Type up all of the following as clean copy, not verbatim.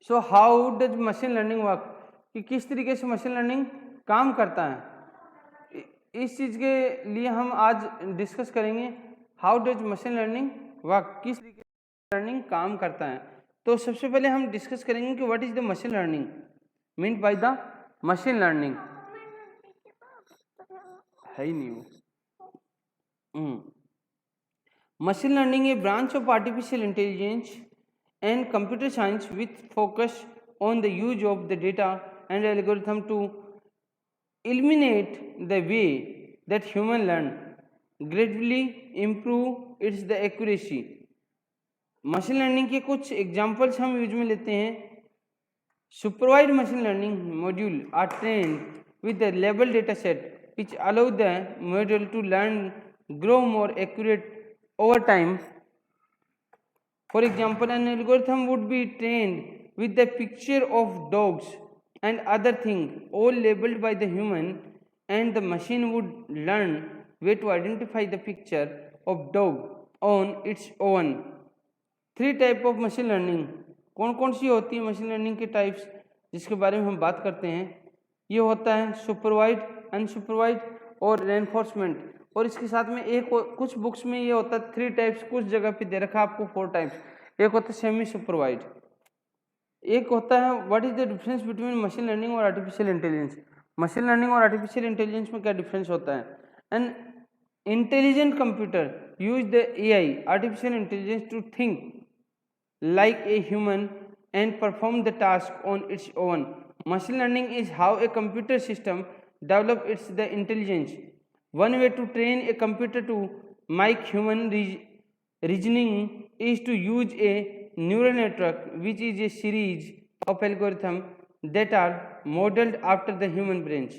So how does machine learning work, कि किस तरीके से मशीन लर्निंग काम करता है। इस चीज़ के लिए हम आज डिस्कस करेंगे how does machine learning work, किस तरीके से लर्निंग काम करता है। तो सबसे पहले हम डिस्कस करेंगे कि what is the machine learning, mean by the machine learning है ही नहीं वो। Machine learning A branch of artificial intelligence and computer science with focus on the use of the data and algorithm to eliminate the way that human learn, gradually improve its the accuracy। Machine learning के कुछ examples हम use में लेते हैं। Supervised machine learning module are trained with the label data set which allow the model to learn, grow more accurate over time। For example, an algorithm would be trained with the picture of dogs and other things, all labeled by the human, and the machine would learn where to identify the picture of dog on its own। Three type of machine learning कौन कौन सी होती है machine learning के types जिसके बारे में हम बात करते हैं। ये होता है सुपरवाइज्ड, अनसुपरवाइज्ड और रेनफोर्समेंट। और इसके साथ में एक कुछ बुक्स में ये होता है थ्री टाइप्स, कुछ जगह पे दे रखा है आपको फोर टाइप्स। एक होता है सेमी सुपरवाइज्ड, एक होता है what is the difference between machine learning और आर्टिफिशियल इंटेलिजेंस। मशीन लर्निंग और आर्टिफिशियल इंटेलिजेंस में क्या डिफरेंस होता है। An intelligent computer use the AI artificial intelligence to think like a human and perform the task on its own। Machine learning is how a computer system develops its the intelligence। One way to train a computer to make human reasoning is to use a neural network, which is a series of algorithms that are modeled after the human brains।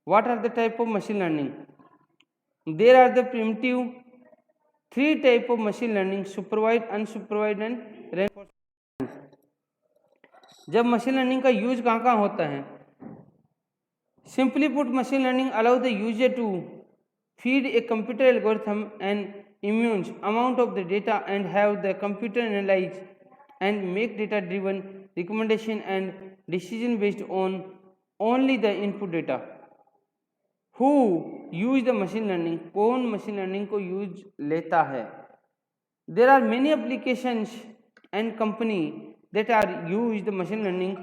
What are the type of machine learning? There are the primitive three type of machine learning: supervised, unsupervised and reinforcement। जब machine learning का use कहाँ कहाँ होता है। Simply put, machine learning allow the user to feed a computer algorithm an immense amount of the data and have the computer analyze and make data driven recommendation and decision based on only the input data। Who use the machine learning, कौन machine learning को use लेता है। There are many applications and company that are use the machine learning।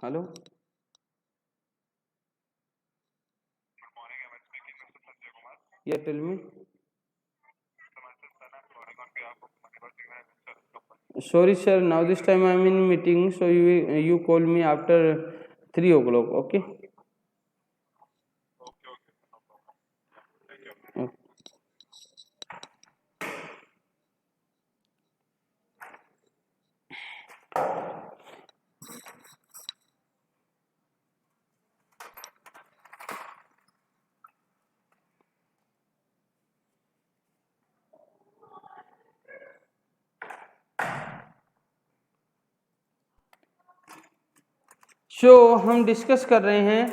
Hello, yeah, tell me। Sorry sir, now this time I am in meeting, so you call me after 3 o'clock, okay। हम discuss कर रहे हैं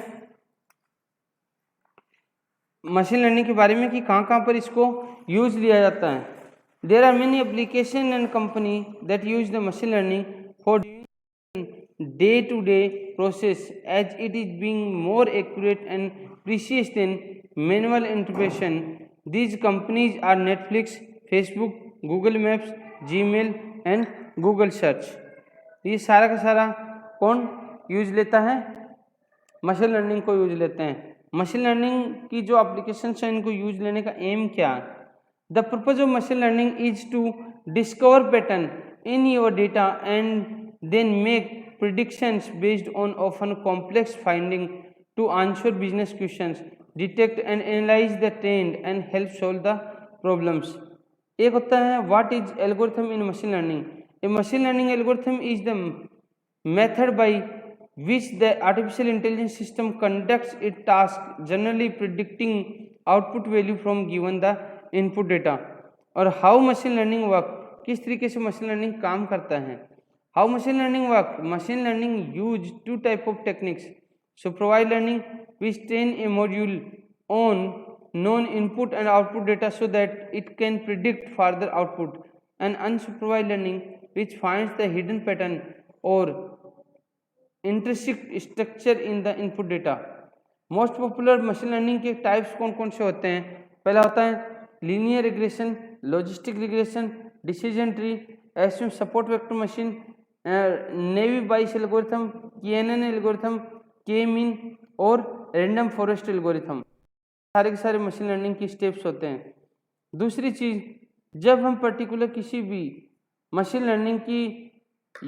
machine learning के बारे में कि कहाँ कहाँ पर इसको यूज लिया जाता है। There are many application and company that use the machine learning for day to day process as it is being more accurate and precise than manual interpretation. These companies are Netflix, Facebook, Google Maps, Gmail and Google Search. ये सारा का सारा कौन use लेता है, machine learning को use लेते हैं। मशीन लर्निंग की जो एप्लीकेशन है इनको यूज लेने का एम क्या है। The purpose of machine learning is to discover pattern in your data and then make predictions based on often complex finding to answer business questions, detect and analyse the trend and help solve the problems. एक होता है what is algorithm in machine learning. A machine learning algorithm is the method by which the artificial intelligence system conducts its task, generally predicting output value from given the input data। और how machine learning work, किस तरीके से machine learning काम करता है। How machine learning work, machine learning use two type of techniques. Supervised learning which train a module on known input and output data so that it can predict further output, and unsupervised learning which finds the hidden pattern or intrinsic structure in the input data. Most popular machine learning के types कौन कौन से होते हैं? पहला होता है linear regression, logistic regression, decision tree, SVM support vector machine, navy बाइस एल्गोरिथम, केएनएन एल्गोरिथम, के मीन और रैंडम फॉरेस्ट एल्गोरिथम। सारे के सारे मशीन लर्निंग की स्टेप्स होते हैं। दूसरी चीज, जब हम पर्टिकुलर किसी भी मशीन लर्निंग की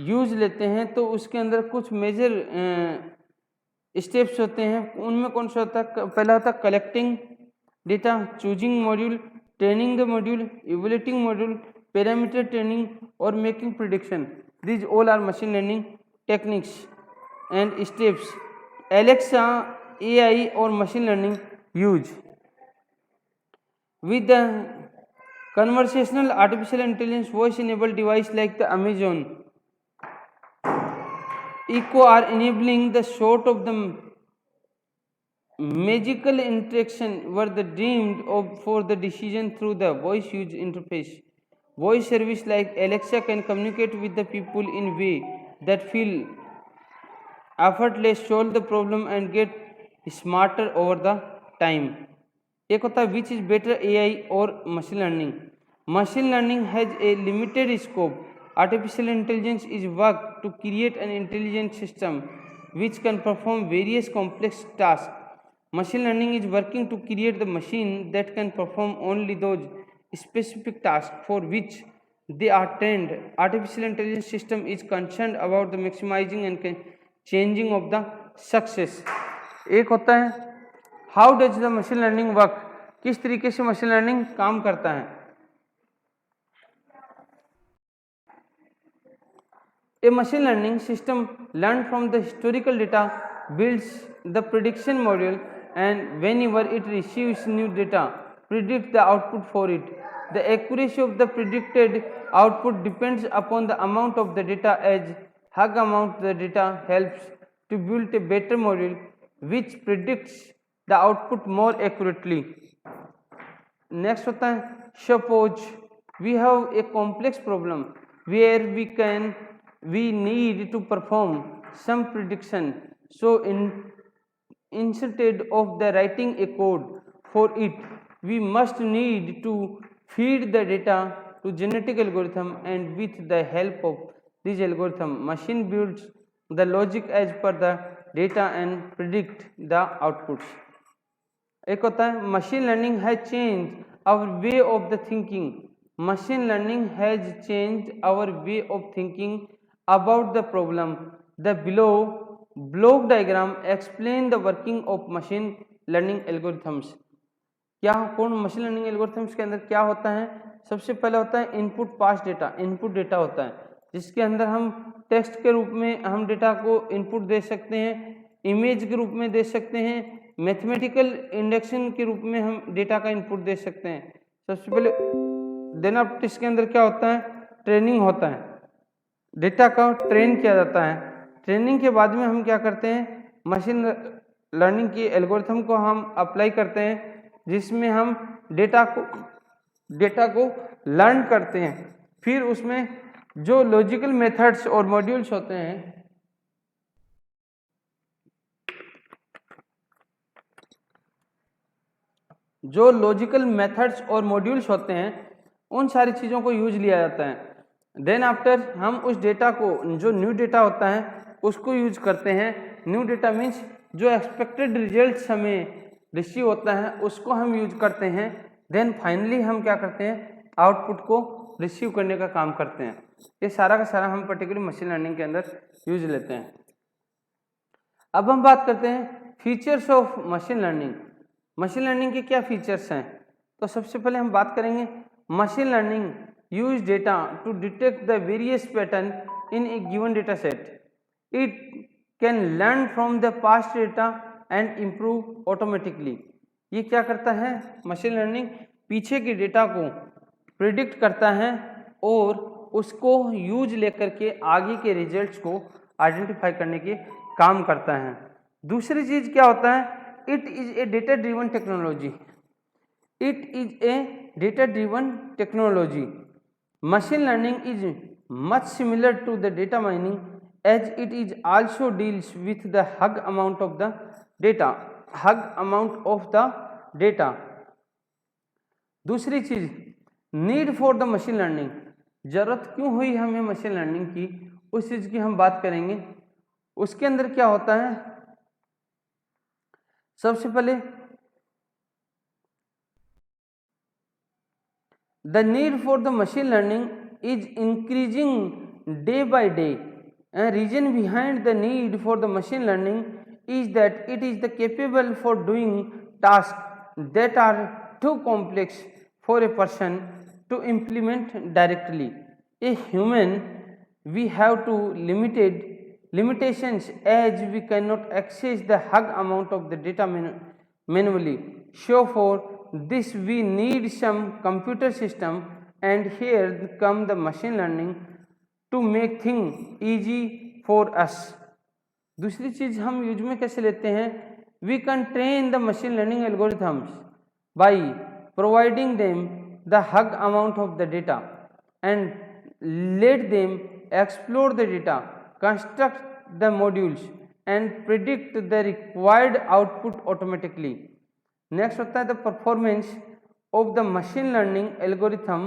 यूज लेते हैं तो उसके अंदर कुछ मेजर स्टेप्स होते हैं। उनमें कौन सा होता है? पहला होता है collecting data, choosing module, training the module, evaluating module, parameter training और making prediction. These all are machine learning techniques and steps Alexa AI और machine learning use with the conversational artificial intelligence voice enabled device like the Amazon Echo are enabling the sort of the magical interaction were the dreamed of for the decision through the voice use interface. Voice service like Alexa can communicate with the people in way that feel effortless, solve the problem and get smarter over the time. एक होता है which is better AI और machine learning. Machine learning has a limited scope. Artificial intelligence is work to create an intelligent system which can perform various complex task. Machine learning is working to create the machine that can perform only those specific task for which they are trained. Artificial intelligence system is concerned about the maximizing and changing of the success. एक होता है how does the machine learning work, किस तरीके से machine learning काम करता है। A machine learning system learned from the historical data builds the prediction model and whenever it receives new data predicts the output for it. The accuracy of the predicted output depends upon the amount of the data as high amount the data helps to build a better model which predicts the output more accurately. Next होता है suppose we have a complex problem where we need to perform some prediction, so instead of the writing a code for it we must need to feed the data to genetic algorithm, and with the help of this algorithm machine builds the logic as per the data and predict the outputs. एक होता है machine learning has changed our way of the thinking. Machine learning has changed our way of thinking about the problem. The below block diagram explain the working of machine learning algorithms. क्या कौन machine learning algorithms के अंदर क्या होता है? सबसे पहले होता है इनपुट पास डेटा। इनपुट डेटा होता है जिसके अंदर हम टेक्स्ट के रूप में हम डेटा को इनपुट दे सकते हैं, इमेज के रूप में दे सकते हैं, मैथमेटिकल इंडेक्शन के रूप में हम डेटा का इनपुट दे सकते हैं। सबसे पहले देन आफ्टर इसके अंदर क्या होता है? ट्रेनिंग होता है, डेटा का ट्रेन किया जाता है। ट्रेनिंग के बाद में हम क्या करते हैं? मशीन लर्निंग की एल्गोरिथम को हम अप्लाई करते हैं जिसमें हम डेटा को लर्न करते हैं। फिर उसमें जो लॉजिकल मेथड्स और मॉड्यूल्स होते हैं उन सारी चीज़ों को यूज लिया जाता है। देन आफ्टर हम उस डेटा को, जो न्यू डेटा होता है उसको यूज करते हैं। न्यू डेटा मीन्स जो एक्सपेक्टेड रिजल्ट्स हमें रिसीव होता है उसको हम यूज करते हैं। देन फाइनली हम क्या करते हैं? आउटपुट को रिसीव करने का काम करते हैं। ये सारा का सारा हम पर्टिकुलर मशीन लर्निंग के अंदर यूज लेते हैं। अब हम बात करते हैं features of machine learning. Machine learning के क्या फीचर्स हैं? तो सबसे पहले हम बात करेंगे machine learning use data to detect the various pattern in a given data set. It can learn from the past data and improve automatically. ये क्या करता है? मशीन लर्निंग पीछे के डेटा को प्रिडिक्ट करता है और उसको यूज लेकर के आगे के रिजल्ट्स को आइडेंटिफाई करने के काम करता है। दूसरी चीज क्या होता है? It is a data driven technology. It is a data-driven technology. Machine learning is much similar to the data mining as it is also deals with the hug amount of the data. दूसरी चीज, need for the machine learning, जरूरत क्यों हुई हमें machine learning की, उस चीज की हम बात करेंगे। उसके अंदर क्या होता है, सबसे पहले the need for the machine learning is increasing day by day. A reason behind the need for the machine learning is that it is the capable for doing tasks that are too complex for a person to implement directly. A human, we have to limited limitations as we cannot access the hug amount of the data manually. So for this we need some computer system, and here come the machine learning to make things easy for us. दूसरी चीज हम use में कैसे लेते हैं, we can train the machine learning algorithms by providing them the hug amount of the data and let them explore the data, construct the modules and predict the required output automatically. Next होता है the performance of the machine learning algorithm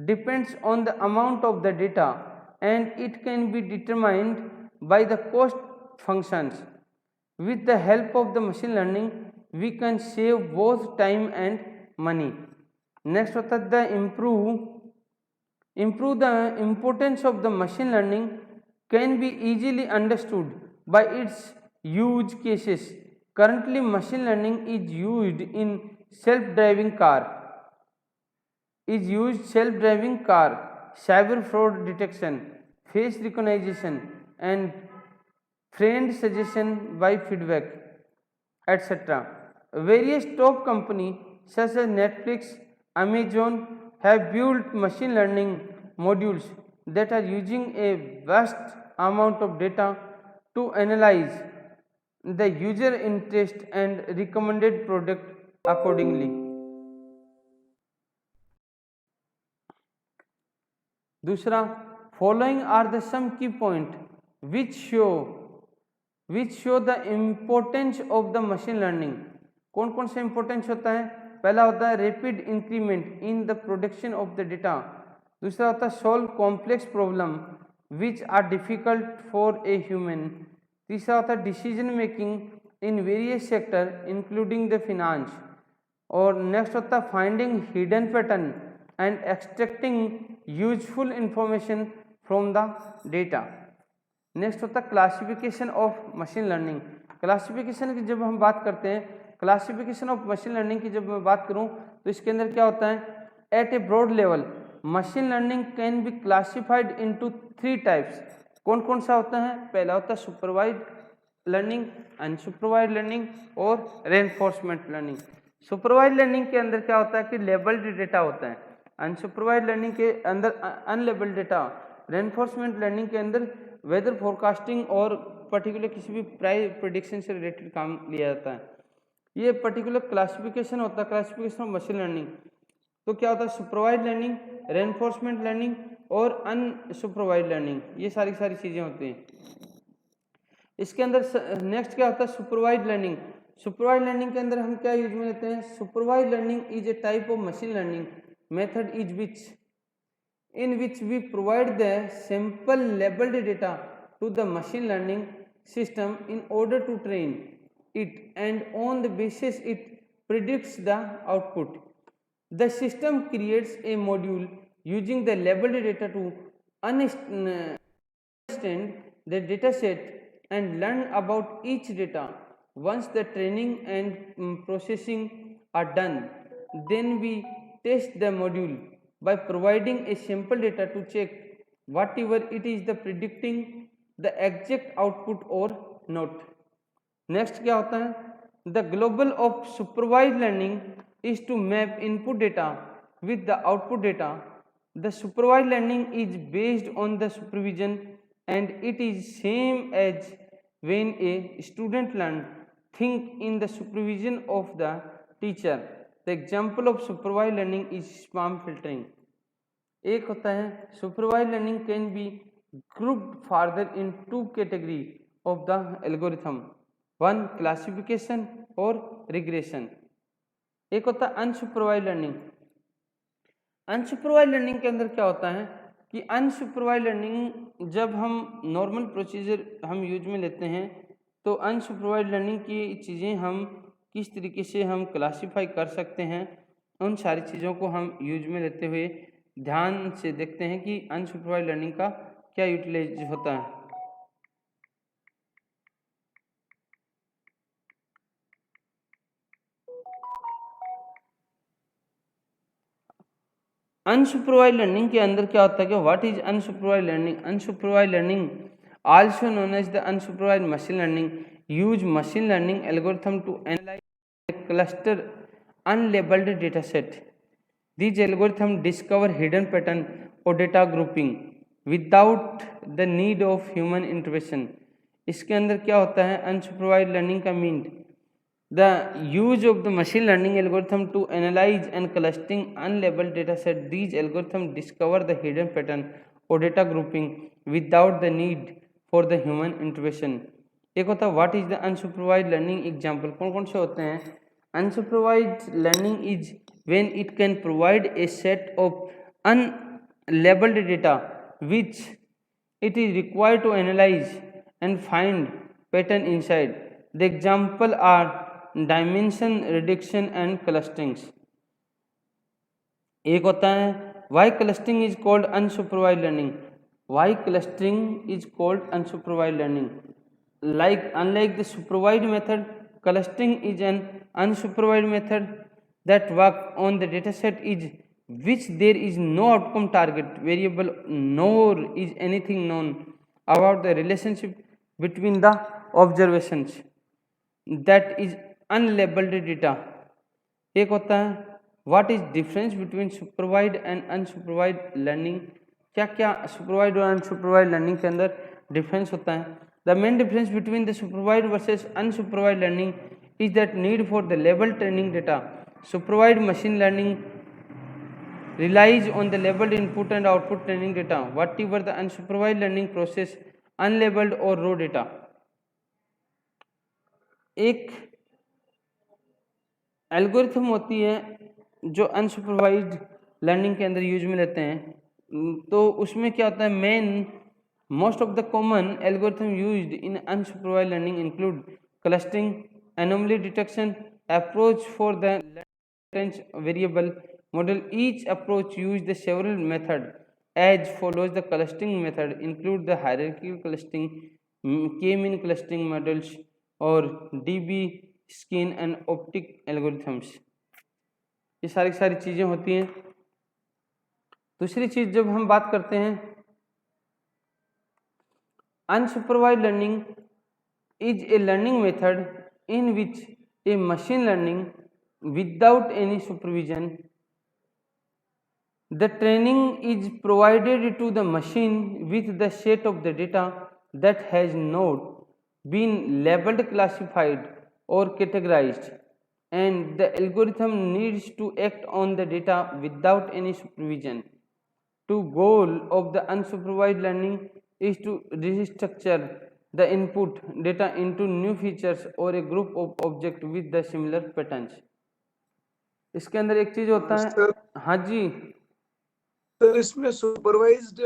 depends on the amount of the data and it can be determined by the cost functions. With the help of the machine learning we can save both time and money. Next होता है the improve the importance of the machine learning can be easily understood by its use cases. Currently, machine learning is used in self-driving car, cyber fraud detection, face recognition, and friend suggestion by feedback, etc. Various top companies such as Netflix, Amazon have built machine learning modules that are using a vast amount of data to analyze the user interest and recommended product accordingly. दूसरा, following are the some key point which show the importance of the machine learning. कौन कौन सा importance होता है, पहला होता है rapid increment in the production of the data. दूसरा होता है solve complex problem which are difficult for a human. तीसरा होता है decision making in various sector including the finance. और नेक्स्ट होता है finding hidden pattern and extracting useful information from the data. Next होता है classification of machine learning. Classification की जब हम बात करते हैं, क्लासिफिकेशन ऑफ मशीन लर्निंग की जब मैं बात करूं तो इसके अंदर क्या होता है, at a broad level machine learning can be classified into 3 types. कौन कौन सा होता है, पहला होता है सुपरवाइज लर्निंग, अनसुपरवाइज लर्निंग और रेनफोर्समेंट लर्निंग. सुपरवाइज लर्निंग के अंदर क्या होता है कि लेबल्ड डेटा होता है, अनसुपरवाइज लर्निंग के अंदर अनलेबल्ड डेटा, रेनफोर्समेंट लर्निंग के अंदर वेदर फोरकास्टिंग और पर्टिकुलर किसी भी प्राइस प्रेडिक्शन से रिलेटेड काम लिया जाता है. ये पर्टिकुलर क्लासिफिकेशन होता है, क्लासिफिकेशन ऑफ मशीन लर्निंग. तो क्या होता है सुपरवाइज लर्निंग, रेनफोर्समेंट लर्निंग और अनसुपरवाइज लर्निंग, ये सारी चीजें होती हैं. इसके अंदर नेक्स्ट क्या होता है सुपरवाइज लर्निंग. सुपरवाइज लर्निंग के अंदर हम क्या यूज में लेते हैं, supervise learning is a type of machine learning method in which we provide the sample labeled data to the machine learning system in order to train it, and on the basis it predicts the output. The system creates a module using the labeled data to understand the data set and learn about each data. Once the training and processing are done, then we test the module by providing a sample data to check whatever it is the predicting the exact output or not. Next क्या होता है, the goal of supervised learning is to map input data with the output data. The supervised learning is based on the supervision and it is same as when a student learn think in the supervision of the teacher. The example of supervise learning is spam filtering. एक होता है supervise learning can B grouped further in two category of the algorithm, one classification और regression। एक होता है unsupervised learning. Unsupervise learning के अंदर क्या होता है कि अनसुपरवाइज लर्निंग जब हम नॉर्मल प्रोसीजर हम यूज में लेते हैं तो अनसुपरवाइज लर्निंग की चीज़ें हम किस तरीके से हम क्लासीफाई कर सकते हैं, उन सारी चीज़ों को हम यूज में लेते हुए ध्यान से देखते हैं कि अनसुपरवाइज लर्निंग का क्या यूटिलाइज होता है। अनसुपरवाइज लर्निंग के अंदर क्या होता है कि what is unsupervise learning. Unsupervise learning also known as the unsupervise machine learning use machine learning algorithm to analyse cluster unlabeled dataset. These algorithms discover hidden pattern or data grouping without the need of human intervention. इसके अंदर क्या होता है unsupervised learning का mean the use of the machine learning algorithm to analyse and clustering unlabelled data set. These algorithm discover the hidden pattern और data grouping without the need for the human intervention. एक होता है what is the unsupervised learning example. कौन कौन से होते हैं। Unsupervised learning is when it can provide a set of unlabeled data which it is required to analyze and find pattern inside. The example are dimension reduction and clusterings. एक होता है why clustering is called unsupervised learning. Why clustering is called unsupervised learning. Unlike the supervised method, clustering is an unsupervised method that work on the dataset is which there is no outcome target variable nor is anything known about the relationship between the observations that is unlabeled data. एक होता है what is difference between supervised and unsupervised learning। क्या क्या supervised और unsupervised learning के अंदर difference होता है। The main difference between the supervised versus unsupervised learning is that need for the labeled training data. Supervised machine learning relies on the labeled input and output training data, whatever the unsupervised learning process unlabeled or raw data. एक algorithm होती है जो unsupervised learning के अंदर use में लेते हैं, तो उसमें क्या होता है most of the common algorithm used in unsupervised learning include clustering, anomaly detection, approach for the latent variable model. Each approach uses the several method as follows. The clustering method include the hierarchical clustering, k-mean clustering models और DB skin and optic algorithms। ये सारी चीज़ें होती हैं। दूसरी चीज़ जब हम बात करते हैं unsupervised learning is a learning method in which a machine learning without any supervision. The training is provided to the machine with the set of the data that has not been labeled, classified or categorized, and the algorithm needs to act on the data without any supervision. The goal of the unsupervised learning is to restructure the input data into new features or a group of objects with the similar patterns. इसके अंदर एक चीज होता है हाँ जी sir, इसमें supervised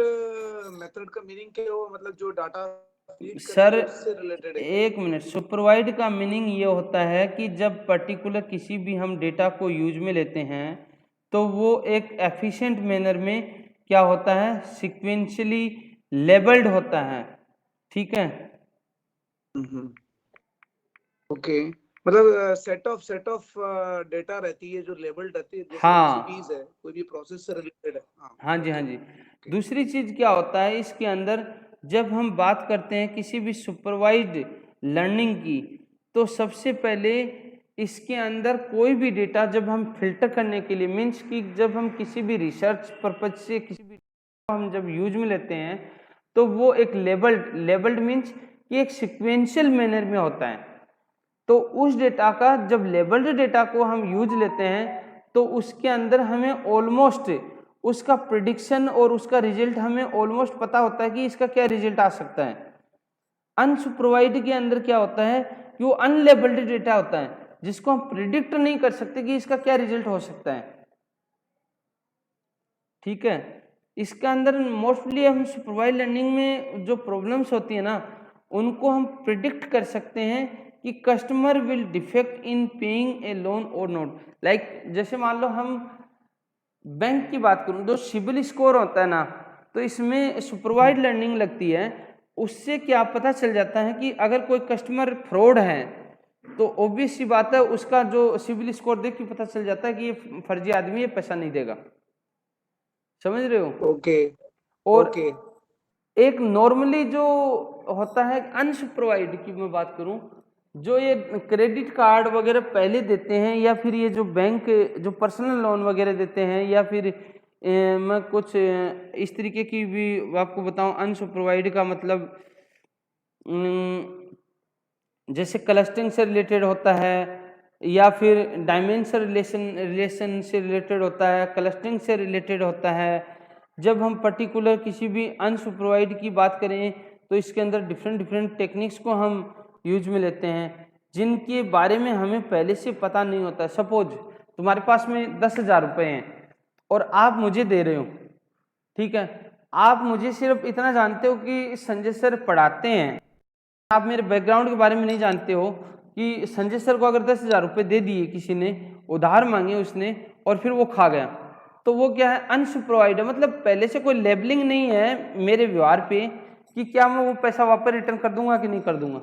method का meaning क्या हो, मतलब जो डाटा फीड सर उससे रिलेटेड है। एक मिनट, सुपरवाइज्ड का मीनिंग ये होता है कि जब पर्टिकुलर किसी भी हम डेटा को यूज में लेते हैं तो वो एक एफिशिएंट मैनर में क्या होता है, सिक्वेंशियली लेबल्ड होता है। ठीक है, ओके, मतलब सेट ऑफ डेटा रहती है जो लेबल्ड रहती है, जैसे हाँ रेसिपीज है, कोई भी प्रोसेस से रिलेटेड है। हाँ जी हाँ जी। दूसरी चीज क्या होता है इसके अंदर, जब हम बात करते हैं किसी भी सुपरवाइज्ड लर्निंग की, तो सबसे पहले इसके अंदर कोई भी डेटा जब हम फिल्टर करने के लिए मीन्स कि जब हम किसी भी रिसर्च पर्पज से किसी भी हम जब यूज में लेते हैं तो वो एक लेबल्ड मीन्स कि एक सिक्वेंशियल मैनर में होता है। तो उस डेटा का जब लेबल्ड डेटा को हम यूज लेते हैं तो उसके अंदर हमें ऑलमोस्ट उसका प्रिडिक्शन और उसका रिजल्ट हमें ऑलमोस्ट पता होता है कि इसका क्या रिजल्ट आ सकता है। अनसुपरवाइज्ड के अंदर क्या होता है कि वो अनलेबल्ड डेटा होता है जिसको हम प्रिडिक्ट नहीं कर सकते कि इसका क्या रिजल्ट हो सकता है। ठीक है, इसका अंदर मोस्टली हम सुपरवाइज लर्निंग में जो प्रॉब्लम्स होती है ना उनको हम प्रिडिक्ट कर सकते हैं कि customer will defect in paying A loan और नॉट। लाइक जैसे मान लो हम बैंक की बात करूं, जो सिबिल स्कोर होता है ना, तो इसमें सुपरवाइज लर्निंग लगती है। उससे क्या पता चल जाता है कि अगर कोई कस्टमर फ्रॉड है तो ऑब्वियस सी बात है उसका जो सिबिल स्कोर देख के पता चल जाता है कि ये फर्जी आदमी, ये पैसा नहीं देगा। समझ रहे हो? ओके और ओके एक नॉर्मली जो होता है अनसुपरवाइज्ड की मैं बात करूं, जो ये क्रेडिट कार्ड वगैरह पहले देते हैं या फिर ये जो बैंक जो पर्सनल लोन वगैरह देते हैं या फिर मैं कुछ इस तरीके की भी आपको बताऊं। अनसुपरवाइज्ड का मतलब जैसे क्लस्टरिंग से रिलेटेड होता है या फिर डायमेंशन रिलेशन से रिलेटेड होता है, क्लस्टरिंग से रिलेटेड होता है। जब हम पर्टिकुलर किसी भी अनसुपरवाइज्ड की बात करें तो इसके अंदर डिफरेंट टेक्निक्स को हम यूज में लेते हैं जिनके बारे में हमें पहले से पता नहीं होता। सपोज तुम्हारे पास में 10,000 रुपये हैं और आप मुझे दे रहे हो, ठीक है, आप मुझे सिर्फ इतना जानते हो कि संजय सर पढ़ाते हैं, आप मेरे बैकग्राउंड के बारे में नहीं जानते हो कि संजय सर को अगर 10,000 रुपये दे दिए किसी ने, उधार मांगे उसने और फिर वो खा गया, तो वो क्या है, अनसुपरवाइज्ड है। मतलब पहले से कोई लेबलिंग नहीं है मेरे व्यवहार पे कि क्या मैं वो पैसा वापस रिटर्न कर दूंगा कि नहीं कर दूंगा।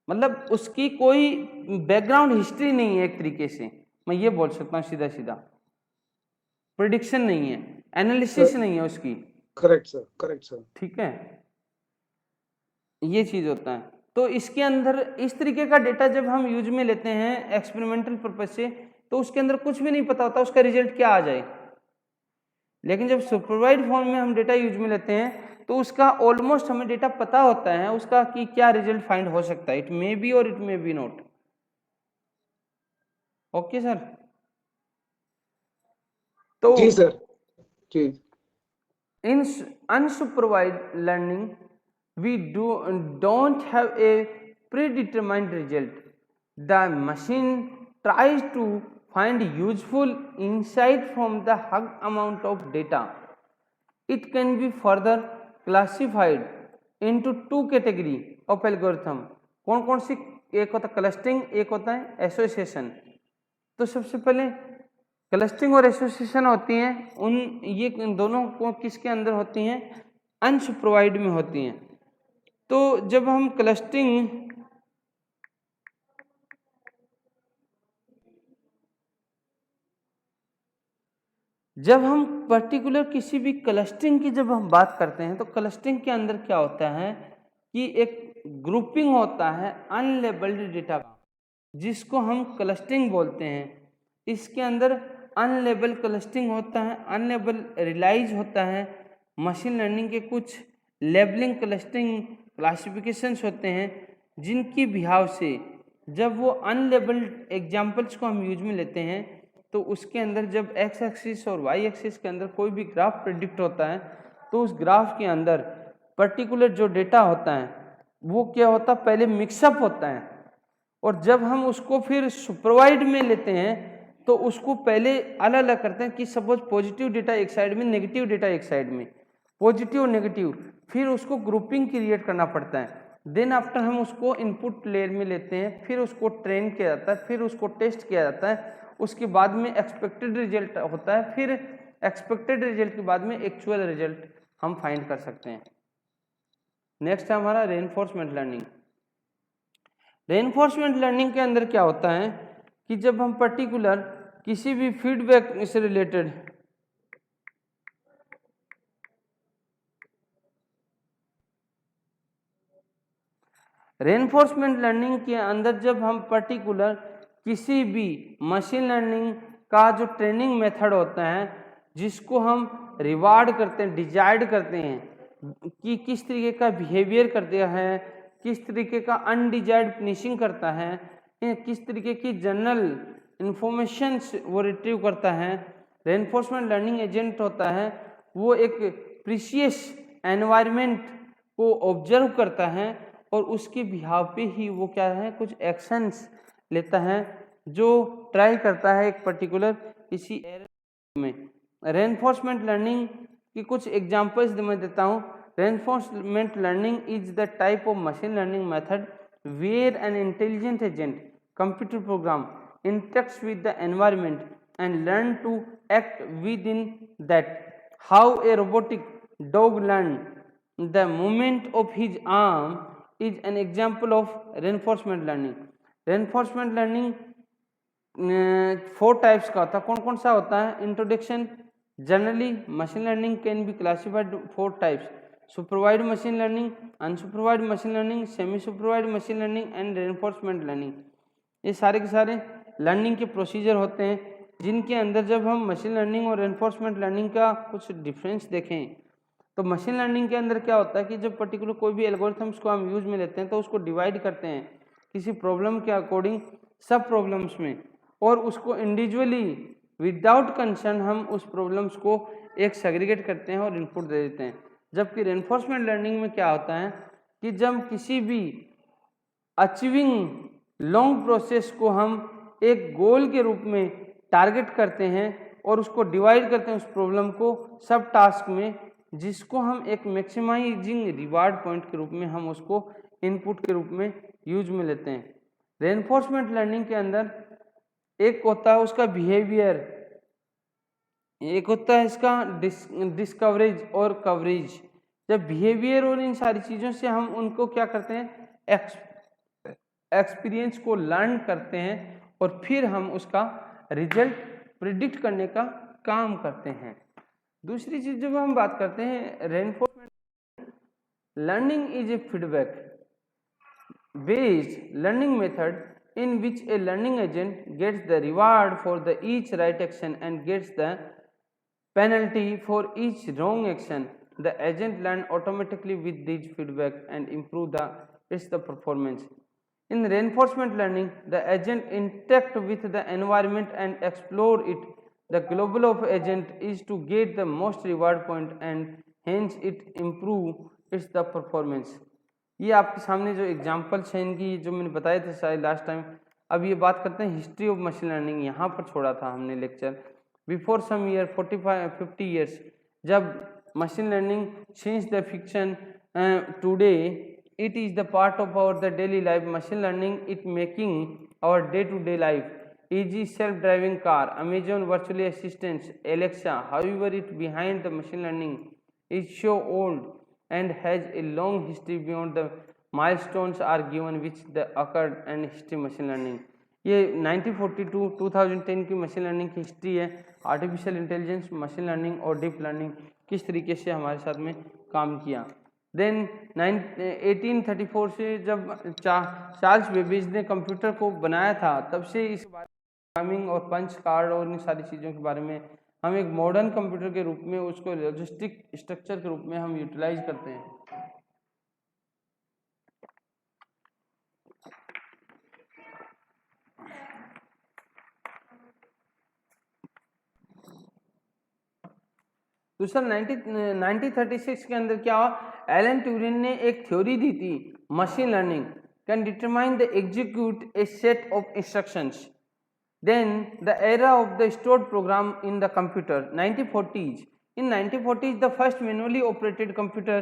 मतलब उसकी कोई बैकग्राउंड हिस्ट्री नहीं है, एक तरीके से मैं ये बोल सकता हूँ सीधा सीधा। प्रिडिक्शन नहीं है, एनालिसिस नहीं है उसकी। Correct sir. ठीक है, ये चीज होता है। तो इसके अंदर इस तरीके का डेटा जब हम यूज में लेते हैं एक्सपेरिमेंटल पर्पज से, तो उसके अंदर कुछ भी नहीं पता होता उसका रिजल्ट क्या आ जाए। लेकिन जब सुपरवाइज्ड फॉर्म में हम डेटा यूज में लेते हैं तो उसका ऑलमोस्ट हमें डेटा पता होता है उसका कि क्या रिजल्ट फाइंड हो सकता है। इट मे बी और it may be not. Okay sir, तो जी सर जी। in unsupervised learning we don't have a predetermined result. The machine tries to find useful insight from the hug amount of data. It can be further classified into two category of algorithm. कौन कौन सी? एक होता है clustering, एक होता है association. तो सबसे पहले क्लस्टरिंग और एसोसिएशन होती हैं, उन ये दोनों को किसके अंदर होती हैं? अनसुपरवाइज्ड में होती हैं। तो जब हम क्लस्टरिंग जब हम पर्टिकुलर किसी भी क्लस्टरिंग की जब हम बात करते हैं तो क्लस्टरिंग के अंदर क्या होता है कि एक ग्रुपिंग होता है अनलेबल्ड डेटा का, जिसको हम क्लस्टरिंग बोलते हैं। इसके अंदर अनलेबल क्लस्टरिंग होता है, अनलेबल रिलाइज होता है। मशीन लर्निंग के कुछ लेबलिंग क्लस्टरिंग क्लासिफिकेशंस होते हैं जिनकी बिहाव से जब वो अनलेबल्ड एग्जाम्पल्स को हम यूज में लेते हैं तो उसके अंदर जब एक्स एक्सिस और वाई एक्सिस के अंदर कोई भी ग्राफ प्रेडिक्ट होता है तो उस ग्राफ के अंदर पर्टिकुलर जो डेटा होता है वो क्या होता है, पहले मिक्सअप होता है। और जब हम उसको फिर सुपरवाइज्ड में लेते हैं तो उसको पहले अलग अलग करते हैं कि सपोज पॉजिटिव डेटा एक साइड में, नेगेटिव डेटा एक साइड में, पॉजिटिव नेगेटिव, फिर उसको ग्रुपिंग क्रिएट करना पड़ता है। देन आफ्टर हम उसको इनपुट लेयर में लेते हैं, फिर उसको ट्रेन किया जाता है, फिर उसको टेस्ट किया जाता है, उसके बाद में एक्सपेक्टेड रिजल्ट होता है, फिर एक्सपेक्टेड रिजल्ट के बाद में एक्चुअल रिजल्ट हम फाइंड कर सकते हैं। नेक्स्ट है हमारा रेनफोर्समेंट लर्निंग। रेनफोर्समेंट लर्निंग के अंदर क्या होता है कि जब हम पर्टिकुलर किसी भी फीडबैक से रिलेटेड रेनफोर्समेंट लर्निंग के अंदर जब हम पर्टिकुलर किसी भी मशीन लर्निंग का जो ट्रेनिंग मेथड होता है जिसको हम रिवार्ड करते हैं, डिजायर्ड करते हैं कि किस तरीके का बिहेवियर करते हैं, किस तरीके का अनडिजायर्ड फिनिशिंग करता है, किस तरीके की जनरल इंफॉर्मेशंस वो रिट्रीव करता है। रेनफोर्समेंट लर्निंग एजेंट होता है वो एक प्रीशियस एनवायरनमेंट को ऑब्जर्व करता है और उसके बिहाव पे ही वो क्या है कुछ एक्शंस लेता है जो ट्राई करता है एक पर्टिकुलर किसी एरिया में। रेनफोर्समेंट लर्निंग की कुछ एग्जांपल्स मैं देता हूँ। Reinforcement learning is the type of machine learning method where an intelligent agent computer program interacts with the environment and learn to act within that. How a robotic dog learns the movement of his arm is an example of reinforcement learning. Reinforcement learning 4 types का होता है। कौन कौन सा होता है? Introduction. Generally machine learning can be classified 4 types: supervised machine learning, unsupervised machine learning, semi supervised machine learning and reinforcement learning. ये सारे के सारे लर्निंग के प्रोसीजर होते हैं जिनके अंदर जब हम मशीन लर्निंग और रेनफोर्समेंट लर्निंग का कुछ डिफरेंस देखें तो मशीन लर्निंग के अंदर क्या होता है कि जब पर्टिकुलर कोई भी एल्गोरिथम्स को हम यूज में लेते हैं तो उसको डिवाइड करते हैं किसी प्रॉब्लम के अकॉर्डिंग सब प्रॉब्लम्स में, और उसको इंडिविजुअली विदाउट कंसर्न हम उस प्रॉब्लम्स को एक सेग्रीगेट करते हैं और इनपुट दे देते हैं। जबकि रेनफोर्समेंट लर्निंग में क्या होता है कि जब किसी भी अचीविंग लॉन्ग प्रोसेस को हम एक गोल के रूप में टारगेट करते हैं और उसको डिवाइड करते हैं उस प्रॉब्लम को सब टास्क में, जिसको हम एक मैक्सिमाइजिंग रिवार्ड पॉइंट के रूप में हम उसको इनपुट के रूप में यूज में लेते हैं। रेनफोर्समेंट लर्निंग के अंदर एक होता है उसका बिहेवियर, एक होता है इसका डिस्कवरेज और कवरेज। जब बिहेवियर और इन सारी चीज़ों से हम उनको क्या करते हैं एक्सपीरियंस को लर्न करते हैं और फिर हम उसका रिजल्ट प्रिडिक्ट करने का काम करते हैं। दूसरी चीज जब हम बात करते हैं reinforcement learning is a feedback based learning method in which a learning agent gets the reward for the each right action and gets the penalty for each wrong action. The agent learn automatically with these feedback and improve the performance. In reinforcement learning, the agent interact with the environment and explore it. The goal of agent is to get the most reward point and hence it improve its the performance. ये आपके सामने जो examples हैं इनकी जो मैंने बताए थे शायद लास्ट टाइम। अब ये बात करते हैं हिस्ट्री ऑफ मशीन लर्निंग। यहाँ पर छोड़ा था हमने lecture before some year 45-50 years, जब machine learning since the fiction today it is the part of our the daily life. Machine learning it making our day-to-day life easy. Self-driving car, Amazon virtual assistants, Alexa. However, it behind the machine learning is so old and has a long history beyond the milestones are given which the occurred and history machine learning. ये 1942-2010 की machine learning की history है। Artificial intelligence, machine learning और deep learning किस तरीके से हमारे साथ में काम किया। देन 1834 से जब चार्ल्स बेबेज ने कंप्यूटर को बनाया था तब से इस प्रोग्रामिंग और पंच कार्ड और इन सारी चीज़ों के बारे में हम एक मॉडर्न कंप्यूटर के रूप में उसको लॉजिस्टिक स्ट्रक्चर के रूप में हम यूटिलाइज करते हैं। तो सर 1936 के अंदर क्या हुआ, एलन ट्यूरिंग ने एक थ्योरी दी थी machine learning can determine the execute a set of instructions. Then the era of the stored program in the computer 1940s. In 1940s the first manually operated computer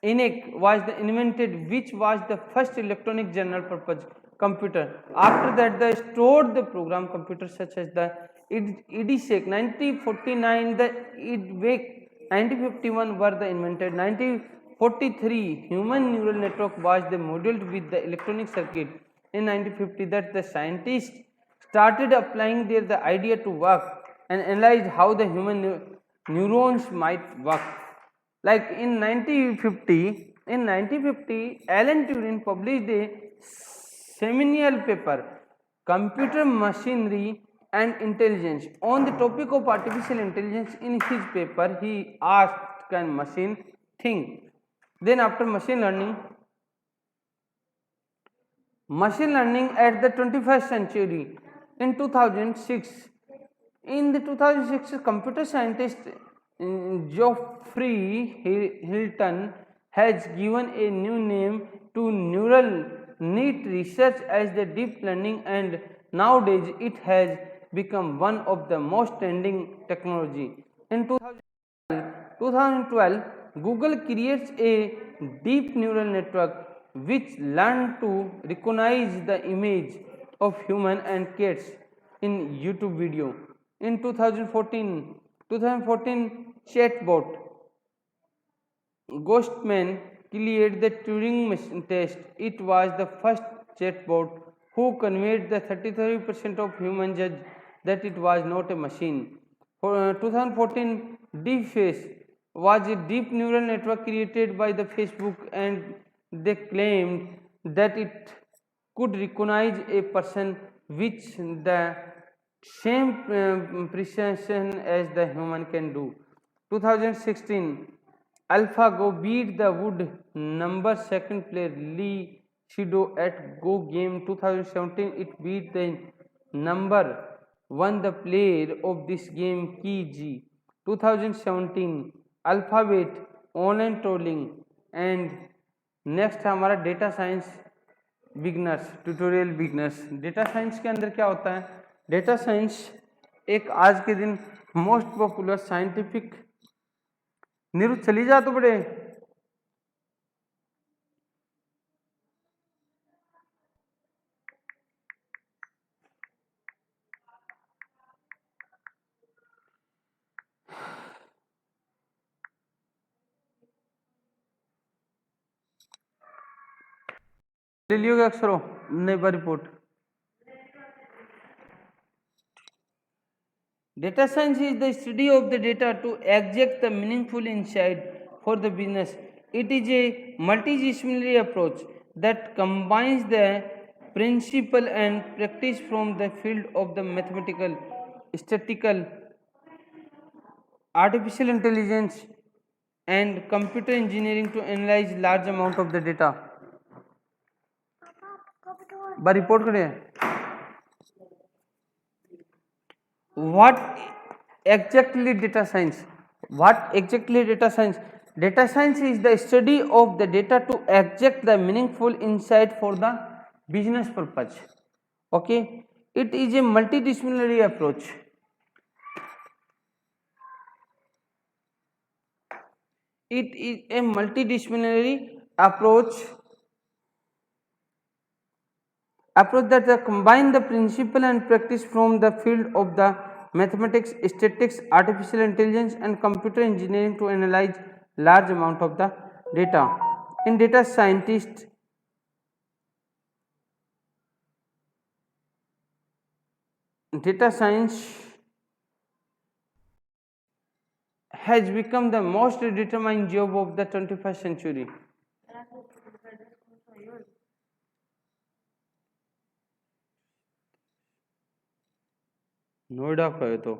ENIAC was invented, which was the first electronic general purpose computer. After that the stored the program computers such as the EDSEC 1949, the EDVEC 1951 were the invented. 1943 human neural network was the modeled with the electronic circuit. In 1950 that the scientists started applying their the idea to work and analyzed how the human neurons might work. Like in 1950 Alan Turing published a seminal paper Computer Machinery and Intelligence on the topic of artificial intelligence. In his paper he asked, can machine think? Then after machine learning at the 21st century In 2006, in the 2006, computer scientist Geoffrey Hilton has given a new name to neural net research as the deep learning, and nowadays it has become one of the most trending technology. In 2012, Google creates a deep neural network which learn to recognize the image of human and cats in YouTube video. In 2014 chatbot Ghostman cleared the Turing test. It was the first chatbot who convinced the 33% of human judge that it was not a machine. For 2014, DeepFace was a deep neural network created by the Facebook, and they claimed that it could recognize a person which the same precision as the human can do. 2016, AlphaGo beat the Wood number second player Lee Shido at Go game. 2017, it beat the number one the player of this game Key G. 2017, Alphabet online trolling and next है हमारा data science beginners tutorial beginners. Data science के अंदर क्या होता है? Data science एक आज के दिन मोस्ट पॉपुलर साइंटिफिक नीरू चली जा तो बड़े ले लियोगे अक्सरों नई बार report. Data science is the study of the data to extract the meaningful insight for the business. It is a multidisciplinary approach that combines the principle and practice from the field of the mathematical, statistical, artificial intelligence, and computer engineering to analyze large amount of the data. Bar report करें what exactly data science? What exactly data science? Data science is the study of the data to extract the meaningful insight for the business purpose. Okay, it is a multidisciplinary approach. It is a multidisciplinary approach that combine the principle and practice from the field of the mathematics, statistics, artificial intelligence, and computer engineering to analyze large amount of the data. In data scientist, data science has become the most determined job of the 21st century. Noida का है तो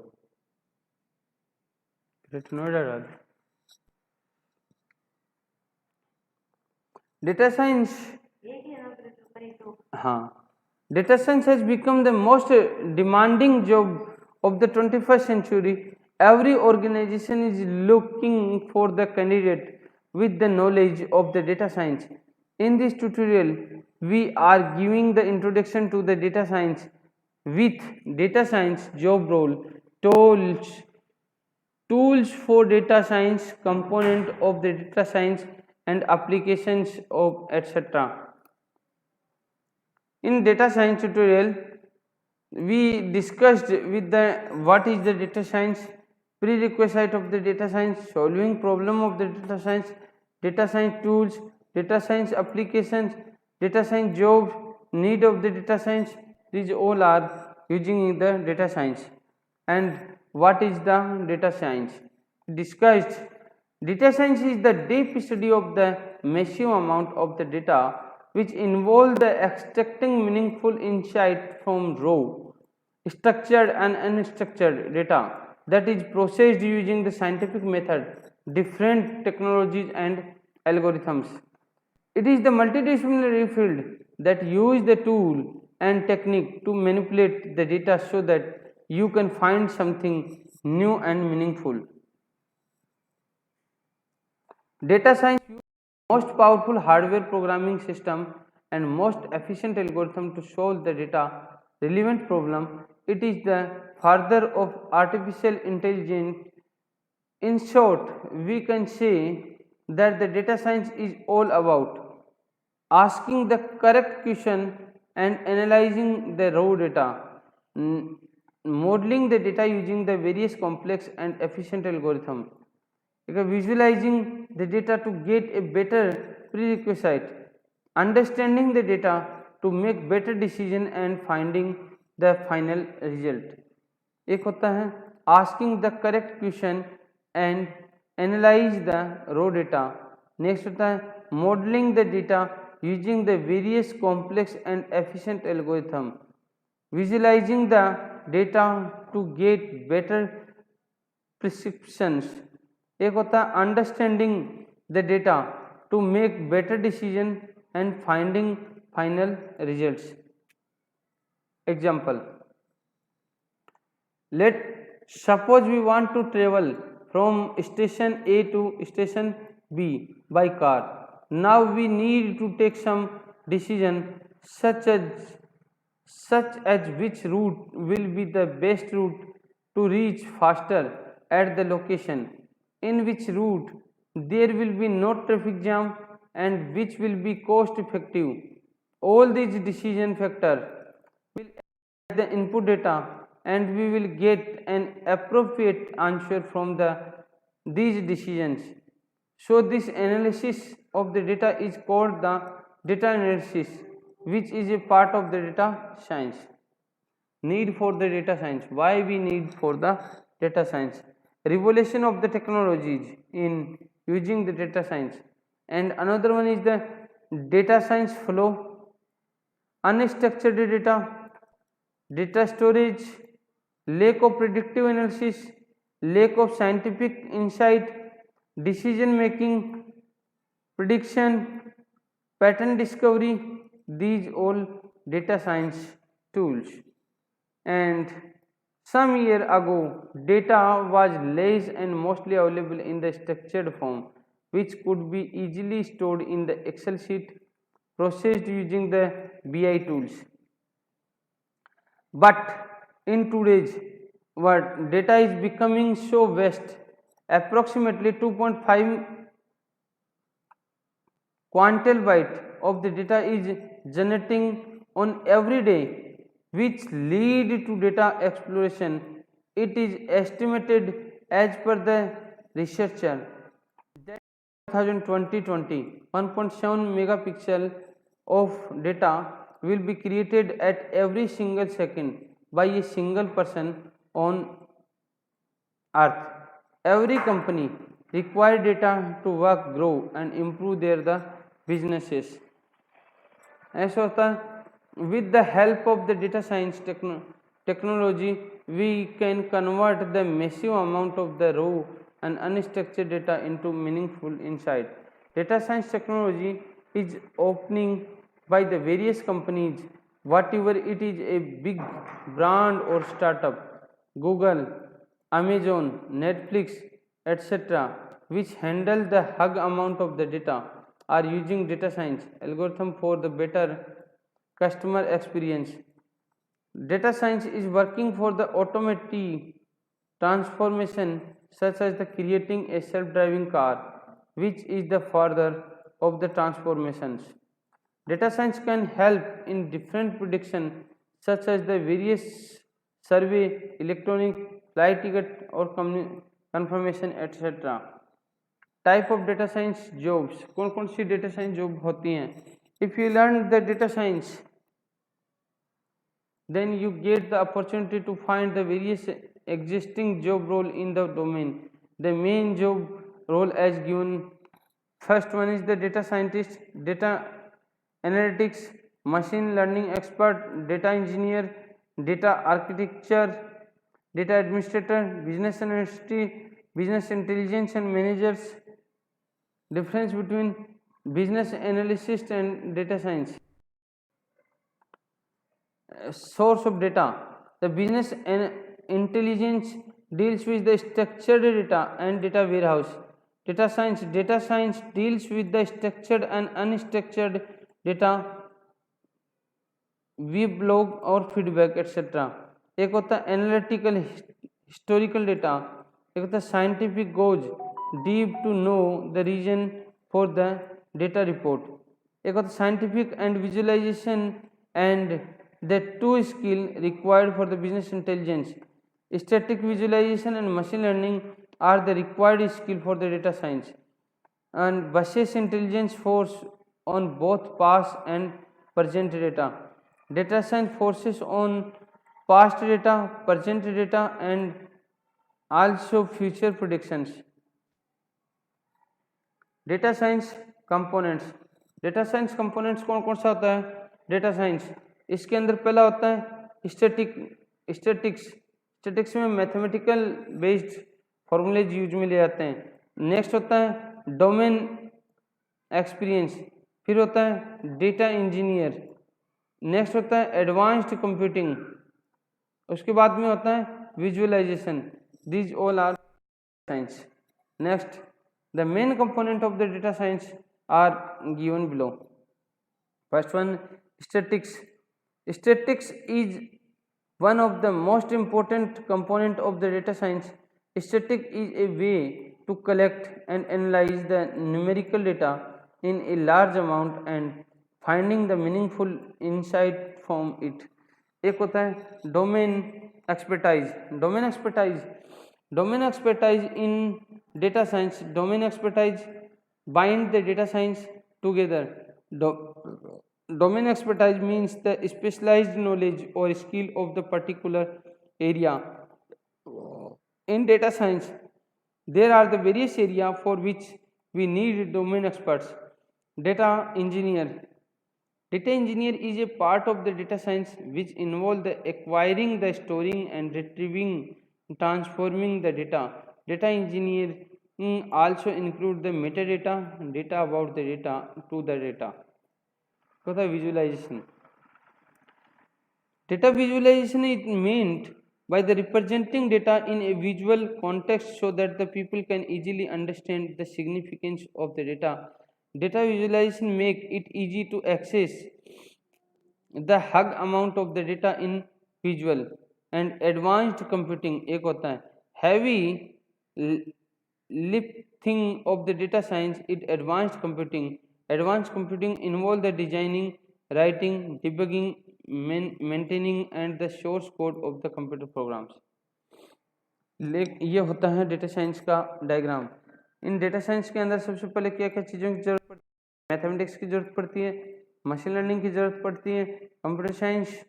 great Noida डाल। Data science, हाँ, data science has become the most demanding job of the 21st century. Every organization is looking for the candidate with the knowledge of the data science. In this tutorial, we are giving the introduction to the data science with data science job role, tools for data science, component of the data science, and applications of etc. In data science tutorial, we discussed with the what is the data science, prerequisite of the data science, solving problem of the data science tools, data science applications, data science jobs, need of the data science. These all are using the data science. And what is the data science? Discussed data science is the deep study of the massive amount of the data which involve the extracting meaningful insight from raw, structured and unstructured data that is processed using the scientific method, different technologies and algorithms. It is the multidisciplinary field that use the tool and technique to manipulate the data so that you can find something new and meaningful. Data science uses the most powerful hardware programming system and most efficient algorithm to solve the data relevant problem. It is the father of artificial intelligence. In short, we can say that the data science is all about asking the correct question and analyzing the raw data, modeling the data using the various complex and efficient algorithm, visualizing the data to get a better prerequisite, understanding the data to make better decision and finding the final result. एक होता है asking the correct question and analyze the raw data. Next होता है modeling the data using the various complex and efficient algorithm, visualizing the data to get better prescriptions. एक होता है understanding the data to make better decision and finding final results. Example, let suppose we want to travel from station A to station B by car. Now we need to take some decision such as which route will be the best route to reach faster at the location, in which route there will be no traffic jam, and which will be cost effective. All these decision factors will add the input data and we will get an appropriate answer from these decisions. So this analysis of the data is called the data analysis, which is a part of the data science. Need for the data science. Why we need for the data science? Revolution of the technologies in using the data science. And another one is the data science flow, unstructured data, data storage, lack of predictive analysis, lack of scientific insight, decision making, prediction, pattern discovery. These all data science tools. And some year ago data was less and mostly available in the structured form, which could be easily stored in the Excel sheet, processed using the BI tools. But in today's world, data is becoming so vast. Approximately 2.5 quintillion of the data is generating on every day, which lead to data exploration. It is estimated as per the researcher that 2020 1.7 megapixel of data will be created at every single second by a single person on earth. Every company require data to work, grow and improve their businesses. ऐसा होता है with the help of the data science technology we can convert the massive amount of the raw and unstructured data into meaningful insight. Data science technology is opening by the various companies, whatever it is a big brand or startup, Google, Amazon, Netflix, etc., which handle the hug amount of the data, are using data science algorithm for the better customer experience. Data science is working for the automatic transformation such as the creating a self-driving car, which is the further of the transformations. Data science can help in different prediction such as the various survey, electronic flight ticket or confirmation etc. Type of data science jobs, कौन कौन सी data science job होती हैं? If you learn the data science then you get the opportunity to find the various existing job role in the domain. The main job role as given, first one is the data scientist, data analytics, machine learning expert, data engineer, data architecture, data administrator, business analyst, business intelligence and managers. Difference between business analyst and data science. source of data. The business and intelligence deals with the structured data and data warehouse. Data science deals with the structured and unstructured data, web log और feedback etcetera. एक होता है analytical historical data, एक होता है scientific goes deep to know the reason for the data report, एक होता है scientific and visualisation and the two skill required for the business intelligence. Static visualisation and machine learning are the required skill for the data science, and buses intelligence force on both past and present data. Data science forces on past data, present data, and also future predictions. Data science components. Data science components कौन कौन सा होता है? Data science इसके अंदर पहला होता है स्टैटिक्स में मैथमेटिकल बेस्ड फॉर्मूलेज यूज में ले जाते हैं. नेक्स्ट होता है डोमेन एक्सपीरियंस, फिर होता है डेटा इंजीनियर, नेक्स्ट होता है एडवांस्ड कंप्यूटिंग, उसके बाद में होता है visualisation. These all are science. Next the main component of the data science are given below. First one statics. Statics is one of the most important component of the data science. Static is a way to collect and analyze the numerical data in a large amount and finding the meaningful insight from it. एक होता है domain expertise. Domain expertise in data science. Domain expertise bind the data science together. Domain expertise means the specialized knowledge or skill of the particular area. In data science, there are the various areas for which we need domain experts. Data engineer. Data engineer is a part of the data science which involves the acquiring, the storing and retrieving, transforming the data. Data engineering also include the metadata, data about the data to the data. Visualization. Data visualization is meant by the representing data in a visual context so that the people can easily understand the significance of the data. Data visualization make it easy to access the hug amount of the data in visual. And advanced computing एक होता है heavy lifting of the data science is advanced computing. Advanced computing involve the designing, writing, debugging, maintaining and the source code of the computer programs. ये होता है data science का diagram. इन data science के अंदर सबसे पहले क्या क्या चीज़ों की जरूरत पड़ती है? मैथमेटिक्स की जरूरत पड़ती है, मशीन लर्निंग की जरूरत पड़ती है, computer science,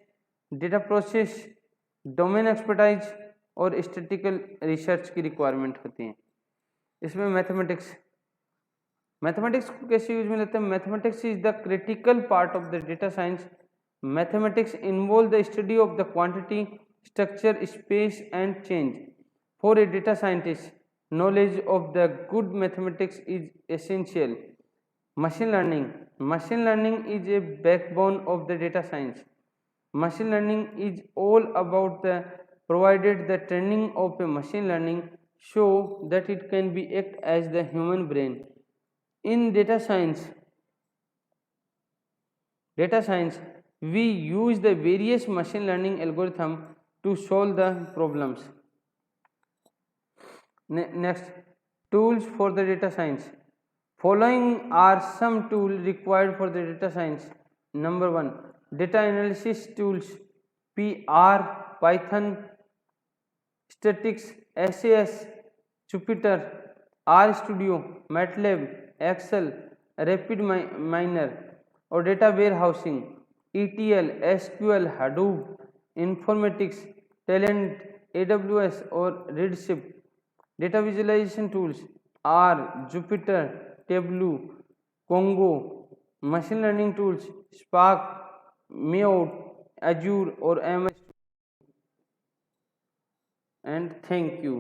data process, domain expertise और स्टैटिकल रिसर्च की रिक्वायरमेंट होती है. इसमें मैथमेटिक्स को कैसे यूज में लेते हैं? Mathematics is the critical part of the data science. Mathematics involve the study of the quantity, structure, space and change. For a data scientist, knowledge of the good mathematics is essential. Machine learning is a backbone of the data science. Machine learning is all about the provided the training of a machine learning so that it can be act as the human brain. In data science we use the various machine learning algorithm to solve the problems. Next, tools for the data science. Following are some tools required for the data science. Number 1, data analysis tools, PR, Python, statistics, SAS, Jupyter, RStudio, MATLAB, Excel, RapidMiner, और data warehousing, ETL, SQL, Hadoop, informatics, Talent, AWS और Redshift. Data visualization tools are Jupyter, Tableau, Congo. Machine learning tools Spark, Meow, Azure or MS. And thank you.